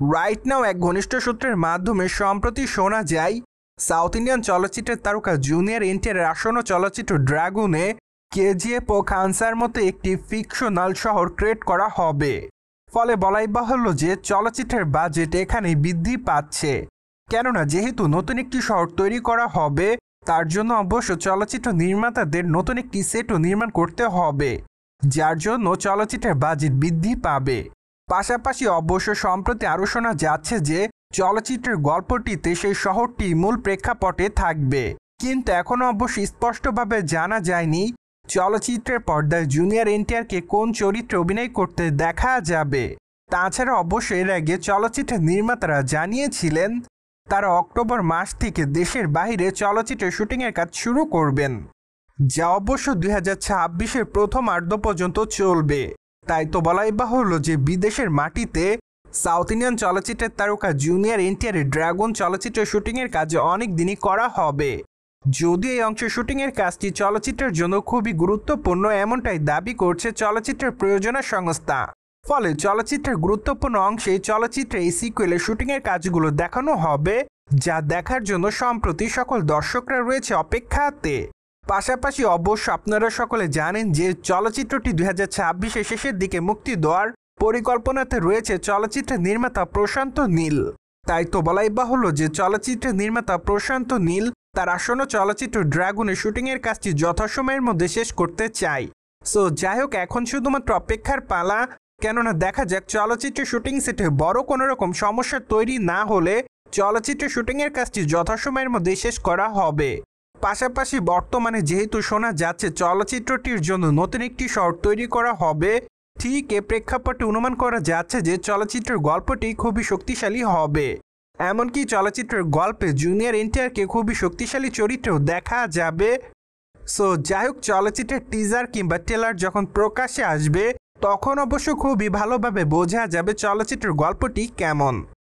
Right now এক ঘনিষ্ঠ সূত্রের মাধ্যমে সম্প্রতি শোনা যায় সাউথ ইন্ডিয়ান চলচ্চিত্রের তারকা জুনিয়র এনটিআরের আসন্ন চলচ্চিত্র ড্রাগনে কেজিএফ ও খানসার মতো একটি ফিকশনাল শহর ক্রিয়েট করা হবে। ফলে বলাই বাহুল্য যে চলচ্চিত্রের বাজেট এখানেই বৃদ্ধি পাচ্ছে, কেননা যেহেতু নতুন একটি শহর তৈরি করা হবে তার জন্য অবশ্য চলচ্চিত্র নির্মাতাদের নতুন একটি সেটও নির্মাণ করতে হবে, যার জন্য চলচ্চিত্রের বাজেট বৃদ্ধি পাবে। পাশাপাশি অবশ্য সম্প্রতি আরও শোনা যাচ্ছে যে চলচ্চিত্রের গল্পটিতে সেই শহরটি মূল প্রেক্ষাপটে থাকবে, কিন্তু এখনও অবশ্য স্পষ্টভাবে জানা যায়নি চলচ্চিত্রের পর্দায় জুনিয়র এনটিআরকে কোন চরিত্রে অভিনয় করতে দেখা যাবে। তাছাড়া অবশ্য এর আগে চলচ্চিত্রের নির্মাতারা জানিয়েছিলেন তারা অক্টোবর মাস থেকে দেশের বাইরে চলচ্চিত্রের শুটিংয়ের কাজ শুরু করবেন, যা অবশ্য 2026-এর প্রথমার্ধ পর্যন্ত চলবে। তাই তো বলাই বাহুল্য যে বিদেশের মাটিতে সাউথ ইন্ডিয়ান চলচ্চিত্রের তারকা জুনিয়র এনটিআরের ড্রাগন চলচ্চিত্রের শুটিংয়ের কাজ অনেক দিনই করা হবে। যদিও এই অংশের শুটিংয়ের কাজটি চলচ্চিত্রের জন্য খুবই গুরুত্বপূর্ণ এমনটাই দাবি করছে চলচ্চিত্রের প্রযোজনা সংস্থা। ফলে চলচ্চিত্রের গুরুত্বপূর্ণ অংশে চলচ্চিত্রের এই সিকুয়েলের শুটিংয়ের কাজগুলো দেখানো হবে, যা দেখার জন্য সম্প্রতি সকল দর্শকরা রয়েছে অপেক্ষাতে। পাশাপাশি অবশ্য আপনারা সকলে জানেন যে চলচ্চিত্রটি 2026-এর শেষের দিকে মুক্তি দেওয়ার পরিকল্পনাতে রয়েছে চলচ্চিত্রের নির্মাতা প্রশান্ত নীল। তাই তো বলাই বাহুল্য যে চলচ্চিত্রের নির্মাতা প্রশান্ত নীল তার আসন্ন চলচ্চিত্র ড্রাগনের শুটিংয়ের কাজটি যথাসময়ের মধ্যে শেষ করতে চায়। সো যাই হোক, এখন শুধুমাত্র অপেক্ষার পালা, কেননা দেখা যাক চলচ্চিত্রের শুটিং সেটে বড় কোনো রকম সমস্যা তৈরি না হলে চলচ্চিত্রের শুটিংয়ের কাজটি যথাসময়ের মধ্যে শেষ করা হবে। পাশাপাশি বর্তমানে যেহেতু শোনা যাচ্ছে চলচ্চিত্রটির জন্য নতুন একটি শহর তৈরি করা হবে, ঠিক এ প্রেক্ষাপটে অনুমান করা যাচ্ছে যে চলচ্চিত্রের গল্পটি খুবই শক্তিশালী হবে। এমনকি চলচ্চিত্রের গল্পে জুনিয়র এনটিআরকে খুবই শক্তিশালী চরিত্রেও দেখা যাবে। সো যাই হোক, চলচ্চিত্রের টিজার কিংবা ট্রেলার যখন প্রকাশ্যে আসবে তখন অবশ্য খুবই ভালোভাবে বোঝা যাবে চলচ্চিত্রের গল্পটি কেমন।